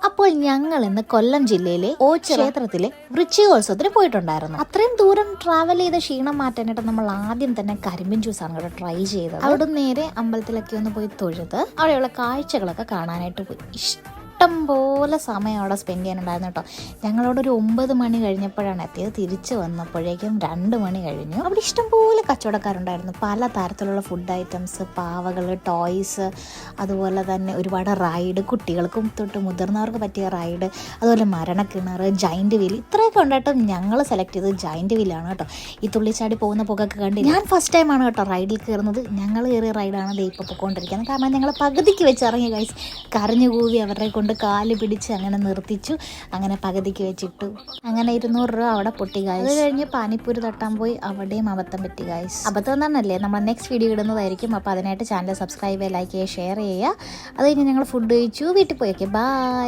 അപ്പോൾ ഞങ്ങൾ ഇന്ന് കൊല്ലം ജില്ലയിലെ ക്ഷേത്രത്തിലെ വൃശ്ചികോത്സവത്തിന് പോയിട്ടുണ്ടായിരുന്നു. അത്രയും ദൂരം ട്രാവൽ ചെയ്ത ക്ഷീണം മാറ്റാനായിട്ട് നമ്മൾ ആദ്യം തന്നെ കരിമ്പിൻ ജ്യൂസാണ് ഇവിടെ ട്രൈ ചെയ്തത്. അവിടെ നേരെ അമ്പലത്തിലൊക്കെ ഒന്ന് പോയി തൊഴുത് അവിടെയുള്ള കാഴ്ചകളൊക്കെ കാണാനായിട്ട് പോയി. ഇഷ്ടം പോലെ സമയം അവിടെ സ്പെൻഡ് ചെയ്യാനുണ്ടായിരുന്നു കേട്ടോ. ഞങ്ങളോട് ഒരു 9 മണി കഴിഞ്ഞപ്പോഴാണ് എത്തിയത്. തിരിച്ചു വന്നപ്പോഴേക്കും 2 മണി കഴിഞ്ഞു. അവിടെ ഇഷ്ടംപോലെ കച്ചവടക്കാരുണ്ടായിരുന്നു. പല തരത്തിലുള്ള ഫുഡ് ഐറ്റംസ്, പാവകൾ, ടോയ്സ്, അതുപോലെ തന്നെ ഒരുപാട് റൈഡ്, കുട്ടികൾക്കും തൊട്ട് മുതിർന്നവർക്ക് പറ്റിയ റൈഡ്, അതുപോലെ മരണക്കിണർ, ജൈൻറ്റ് വീൽ, ഇത്രയൊക്കെ ഉണ്ടായിട്ടും ഞങ്ങൾ സെലക്ട് ചെയ്തത് ജൈൻറ്റ് വീലാണ് കേട്ടോ. ഈ തുള്ളിച്ചാടി പോകുന്ന പുകയൊക്കെ കണ്ട് ഞാൻ ഫസ്റ്റ് ടൈമാണ് കേട്ടോ റൈഡിൽ കയറുന്നത്. ഞങ്ങൾ കയറിയ റൈഡാണ് ദേ ഇപ്പോൾ പൊയ്ക്കൊണ്ടിരിക്കുന്നത്. കാരണം ഞങ്ങൾ പകുതിക്ക് വെച്ച് ഇറങ്ങി ഗൈസ്. കരഞ്ഞു കൂവി അവരുടെ കൊണ്ട് കാല് പിടിച്ച് അങ്ങനെ നിർത്തിച്ചു. അങ്ങനെ പകുതിക്ക് വെച്ചിട്ടു. അങ്ങനെ 200 രൂപ അവിടെ പൊട്ടി ഗൈസ്. അത് കഴിഞ്ഞ് പാനിപ്പൂരി തട്ടാൻ പോയി. അവിടെയും അബദ്ധം പറ്റി ഗൈസ്. അബദ്ധം എന്നാണല്ലേ, നമ്മൾ നെക്സ്റ്റ് വീഡിയോ ഇടുന്നതായിരിക്കും. അപ്പോൾ അതിനായിട്ട് ചാനൽ സബ്സ്ക്രൈബ് ചെയ്യുക, ലൈക്ക് ചെയ്യുക, ഷെയർ ചെയ്യുക. അത് കഴിഞ്ഞ് ഞങ്ങൾ ഫുഡ് കഴിച്ചു, വീട്ടിൽ പോയി. Okay, by.